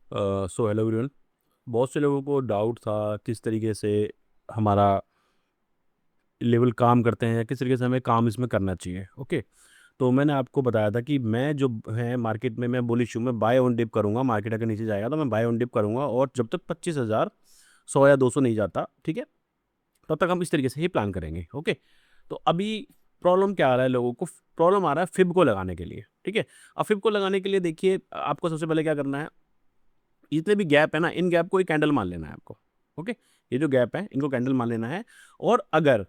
So hello everyone. बहुत से लोगों को डाउट था किस तरीके से हमारा लेवल काम करते हैं या किस तरीके से हमें काम इसमें करना चाहिए। ओके, तो मैंने आपको बताया था कि मैं जो है मार्केट में मैं बुलिश हूँ, मैं बाय ऑन डिप करूँगा। मार्केट अगर नीचे जाएगा तो मैं बाय ऑन डिप करूँगा और जब तक 25,000 100 या 200 नहीं जाता, ठीक है, तब तक हम इस तरीके से ही प्लान करेंगे। ओके, तो अभी प्रॉब्लम क्या आ रहा है लोगों को? प्रॉब्लम आ रहा है फिब को लगाने के लिए। ठीक है, अब फिब को लगाने के लिए देखिए आपको सबसे पहले क्या करना है, जितने भी गैप है ना, इन गैप को एक कैंडल मान लेना है आपको। ओके, ये जो गैप है इनको कैंडल मान लेना है। और अगर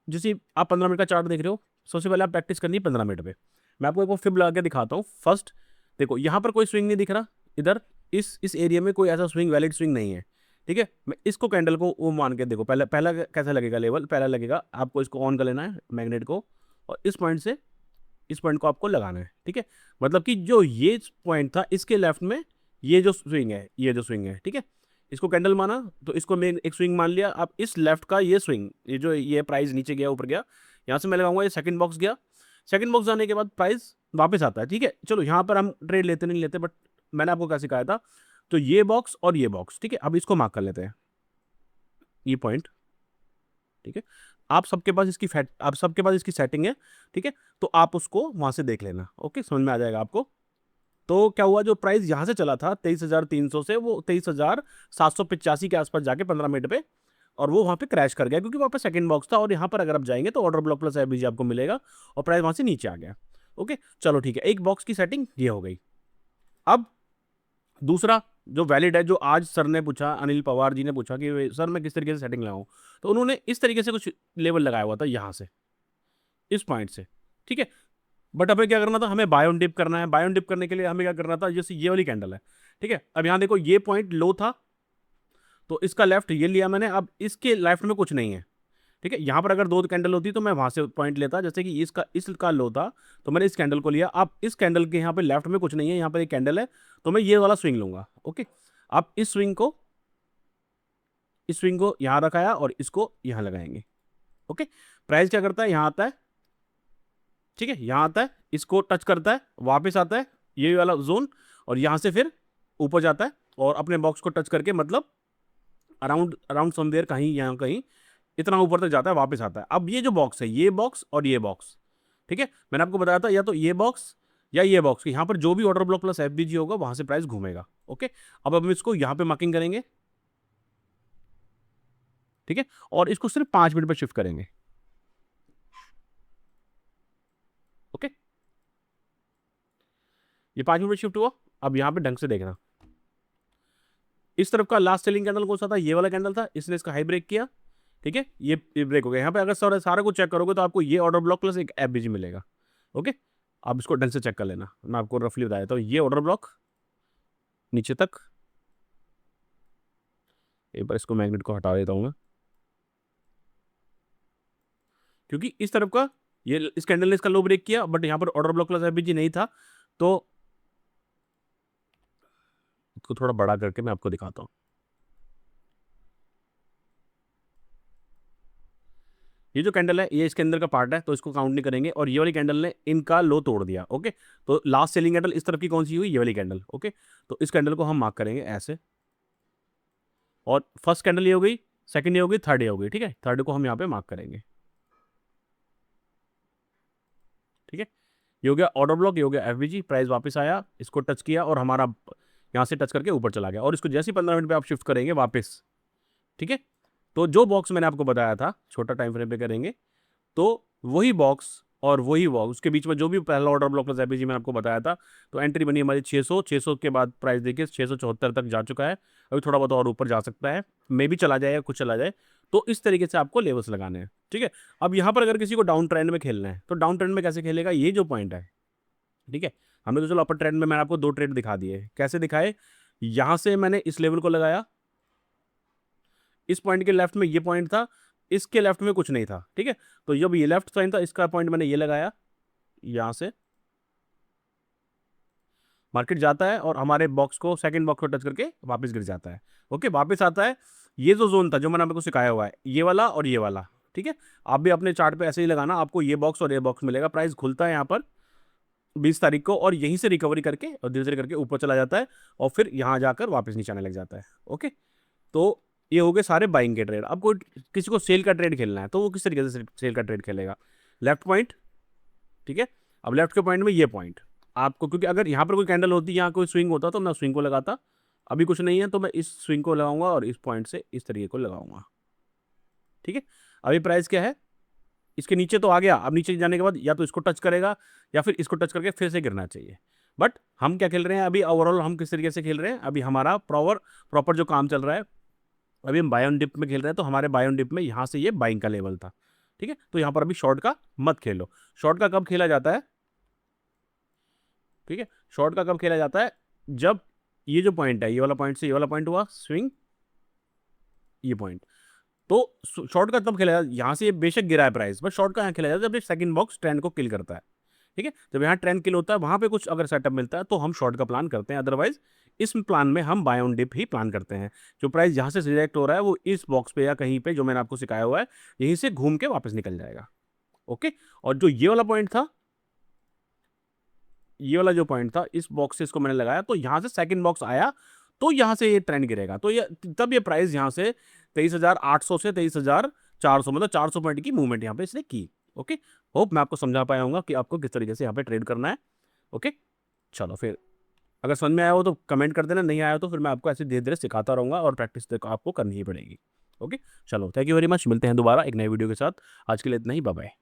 जैसे आप 15 मिनट का चार्ट देख रहे हो, सबसे पहले आप प्रैक्टिस करनी है 15 मिनट पे। मैं आपको एक बार फिब लगा के दिखाता हूँ। फर्स्ट देखो, यहाँ पर कोई स्विंग नहीं दिख रहा। इधर इस एरिया में कोई ऐसा स्विंग, वैलिड स्विंग नहीं है। ठीक है, मैं इसको कैंडल को वो मान के देखो, पहले पहला कैसा लगेगा लेवल, पहला लगेगा आपको इसको ऑन कर लेना है मैग्नेट को, और इस पॉइंट से इस पॉइंट को आपको लगाना है। ठीक है, मतलब कि जो ये पॉइंट था इसके लेफ्ट में ये जो स्विंग है, ये जो स्विंग है, ठीक है, इसको कैंडल माना तो इसको मैं एक स्विंग मान लिया। अब इस लेफ्ट का ये स्विंग, ये जो ये प्राइस नीचे गया ऊपर गया, यहाँ से मैं लगाऊंगा ये सेकंड बॉक्स गया। सेकंड बॉक्स जाने के बाद प्राइस वापस आता है। ठीक है, चलो यहाँ पर हम ट्रेड लेते नहीं लेते, बट मैंने आपको क्या सिखाया था, तो ये बॉक्स और ये बॉक्स, ठीक है, अब इसको मार्क कर लेते हैं, ये पॉइंट। ठीक है, आप सबके पास इसकी सेटिंग है। ठीक है, तो आप उसको वहां से देख लेना। ओके, समझ में आ जाएगा आपको। तो क्या हुआ, जो प्राइस यहाँ से चला था 23,300 से, वो 23,785 के आसपास जाके 15 मिनट पे, और वो वहाँ पे क्रैश कर गया क्योंकि वहाँ पे सेकंड बॉक्स था। और यहाँ पर अगर आप जाएंगे तो ऑर्डर ब्लॉक प्लस एफबीजी आपको मिलेगा और प्राइस वहाँ से नीचे आ गया। ओके, चलो ठीक है, एक बॉक्स की सेटिंग ये हो गई। अब दूसरा जो वैलिड है, जो आज सर ने पूछा, अनिल पवार जी ने पूछा कि सर मैं किस तरीके से सेटिंग लगाऊं, तो उन्होंने इस तरीके से कुछ लेवल लगाया हुआ था यहाँ से, इस पॉइंट से। ठीक है, बट हमें क्या करना था, हमें बाय ऑन डिप करना है। बाय ऑन डिप करने के लिए हमें क्या करना था, जैसे ये वाली कैंडल है। ठीक है, अब यहाँ देखो ये पॉइंट लो था, तो इसका लेफ्ट ये लिया मैंने। अब इसके लेफ्ट में कुछ नहीं है। ठीक है, यहाँ पर अगर दो कैंडल होती तो मैं वहां से पॉइंट लेता, जैसे कि इसका लो था, तो मैंने इस कैंडल को लिया। अब इस कैंडल के यहाँ पे लेफ्ट में कुछ नहीं है, यहाँ पर एक कैंडल है, तो मैं ये वाला स्विंग लूंगा। ओके, अब इस स्विंग को यहाँ रखाया और इसको यहाँ लगाएंगे। ओके, प्राइस क्या करता है, यहाँ आता है, ठीक है, यहाँ आता है, इसको टच करता है, वापस आता है ये वाला जोन, और यहाँ से फिर ऊपर जाता है और अपने बॉक्स को टच करके, मतलब अराउंड अराउंड समवेयर कहीं यहाँ कहीं इतना ऊपर तक जाता है, वापस आता है। अब ये जो बॉक्स है, ये बॉक्स और ये बॉक्स, ठीक है, मैंने आपको बताया था या तो ये बॉक्स या ये बॉक्स, यहाँ पर जो भी ऑर्डर ब्लॉक प्लस एफबीजी होगा वहां से प्राइस घूमेगा। ओके, अब हम इसको यहाँ पे मार्किंग करेंगे। ठीक है, और इसको सिर्फ 5 मिनट पर शिफ्ट करेंगे। ओके, ये 5 मिनट शिफ्ट हुआ। अब यहाँ पे ढंग से देखना, इस तरफ का लास्ट सेलिंग कैंडल कौन सा था, ये वाला कैंडल था, इसने इसका हाई ब्रेक किया। ठीक है, ये ब्रेक हो गया। यहाँ पे अगर सारा कुछ चेक करोगे तो आपको ये ऑर्डर ब्लॉक प्लस एक एफबीजी मिलेगा। ओके, आप इसको ढंग से चेक कर लेना, मैं आपको रफली बताया था। ये ऑर्डर ब्लॉक नीचे तक, एक बार इसको मैग्नेट को हटा देता हूँ मैं, क्योंकि इस तरफ का ये इस कैंडल ने इसका लो ब्रेक किया, बट यहाँ पर ऑर्डर ब्लॉक प्लस एफबीजी नहीं था। तो इसको थोड़ा बड़ा करके मैं आपको दिखाता हूँ। ये जो कैंडल है ये इसके अंदर का पार्ट है, तो इसको काउंट नहीं करेंगे। और ये वाली कैंडल ने इनका लो तोड़ दिया। ओके, तो लास्ट सेलिंग कैंडल इस तरफ की कौन सी हुई, ये वाली कैंडल। ओके, तो इस कैंडल को हम मार्क करेंगे ऐसे, और फर्स्ट कैंडल ये हो गई, सेकंड ये हो गई, थर्ड ये हो गई। ठीक है, थर्ड को हम यहाँ पे मार्क करेंगे। ठीक है, ये हो गया ऑर्डर ब्लॉक, ये हो गया एफबीजी। प्राइस वापस आया, इसको टच किया और हमारा यहाँ से टच करके ऊपर चला गया, और इसको जैसे ही 15 मिनट पे आप शिफ्ट करेंगे वापस। ठीक है, तो जो बॉक्स मैंने आपको बताया था छोटा टाइम फ्रेम पे करेंगे, तो वही बॉक्स और वही बॉक्स, उसके बीच में जो भी पहला ऑर्डर ब्लॉक प्लस एपीजी मैंने आपको बताया था, तो एंट्री बनी हमारी 600 के बाद प्राइस देखिए 674 तक जा चुका है। अभी थोड़ा बहुत और ऊपर जा सकता है, मे भी चला जाए या कुछ चला जाए। तो इस तरीके से आपको लेवल्स लगाने हैं। ठीक है, अब यहाँ पर अगर किसी को डाउन ट्रेंड में खेलना है तो डाउन ट्रेंड में कैसे खेलेगा, ये जो पॉइंट है, ठीक है, हमने तो चलो अपर ट्रेंड में मैंने आपको दो ट्रेड दिखा दिए। कैसे दिखाए, यहाँ से मैंने इस लेवल को लगाया, इस पॉइंट के लेफ्ट में ये पॉइंट था, इसके लेफ्ट में कुछ नहीं था। ठीक है, तो जब ये लेफ्ट साइन था, इसका पॉइंट मैंने ये लगाया, यहां से मार्केट जाता है और हमारे बॉक्स को, सेकंड बॉक्स को टच करके वापस गिर जाता है। ओके, वापस आता है। ये जो जोन था जो मैंने आपको सिखाया हुआ है, ये वाला और ये वाला। ठीक है, आप भी अपने चार्ट पे ऐसे ही लगाना, आपको ये बॉक्स और ये बॉक्स मिलेगा। प्राइस खुलता है यहाँ पर 20 तारीख को, और यहीं से रिकवरी करके और धीरे धीरे करके ऊपर चला जाता है और फिर यहाँ जाकर वापस नीचे आने लग जाता है। ओके, तो ये हो गए सारे बाइंग के ट्रेड। अब कोई किसी को सेल का ट्रेड खेलना है तो वो किस तरीके से सेल का ट्रेड खेलेगा? लेफ्ट पॉइंट, ठीक है। अब लेफ्ट के पॉइंट में ये पॉइंट आपको, क्योंकि अगर यहाँ पर कोई कैंडल होती, यहाँ कोई स्विंग होता तो मैं स्विंग को लगाता, अभी कुछ नहीं है तो मैं इस स्विंग को लगाऊंगा और इस पॉइंट से इस तरीके को लगाऊंगा, ठीक है। अभी प्राइस क्या है? इसके नीचे तो आ गया, अब नीचे जाने के बाद या तो इसको टच करेगा या फिर इसको टच करके फिर से गिरना चाहिए। बट हम क्या खेल रहे हैं अभी, ओवरऑल हम किस तरीके से खेल रहे हैं, अभी हमारा प्रॉपर जो काम चल रहा है, अभी हम बाय ऑन डिप में खेल रहे हैं, तो हमारे बाय ऑन डिप में यहाँ से ये बाइंग का लेवल था, ठीक है। तो यहाँ पर अभी शॉर्ट का मत खेलो। शॉर्ट का कब खेला जाता है? ठीक है, शॉर्ट का कब खेला जाता है? जब ये जो पॉइंट है, ये वाला पॉइंट से ये वाला पॉइंट हुआ स्विंग, ये पॉइंट, तो शॉर्ट का तब खेला जाता है, यहाँ से ये बेशक गिरा है प्राइस, बट शॉर्ट का यहाँ खेला जाता है जब सेकंड बॉक्स ट्रेंड को किल करता है, ठीक है। जब यहाँ ट्रेंड किल होता है, वहां पे कुछ अगर सेटअप मिलता है तो हम शॉर्ट का प्लान करते हैं, अदरवाइज इस प्लान में हम बाय ऑन डिप ही प्लान करते हैं। जो प्राइस यहाँ से सिलेक्ट हो रहा है वो इस बॉक्स पे या कहीं पे जो मैंने आपको सिखाया हुआ है यहीं से घूम के वापस निकल जाएगा। ओके, और जो ये वाला पॉइंट था, ये वाला जो पॉइंट था, इस बॉक्स से इसको मैंने लगाया तो यहाँ से सेकंड बॉक्स आया, तो यहाँ से ये ट्रेंड गिरेगा, तो ये तब ये प्राइस यहाँ से 23,800 से 23,400, मतलब 400 पॉइंट की मूवमेंट यहाँ पे इसने की। ओके, होप मैं आपको समझा पाया हूँ कि आपको किस तरीके से यहाँ पे ट्रेड करना है। ओके, चलो फिर अगर समझ में आया हो तो कमेंट कर देना, नहीं आया तो फिर मैं आपको ऐसे धीरे धीरे सिखाता रहूँगा और प्रैक्टिस आपको करनी ही पड़ेगी। ओके, चलो थैंक यू वेरी मच, मिलते हैं दोबारा एक नई वीडियो के साथ। आज के लिए इतना ही, बाय बाय।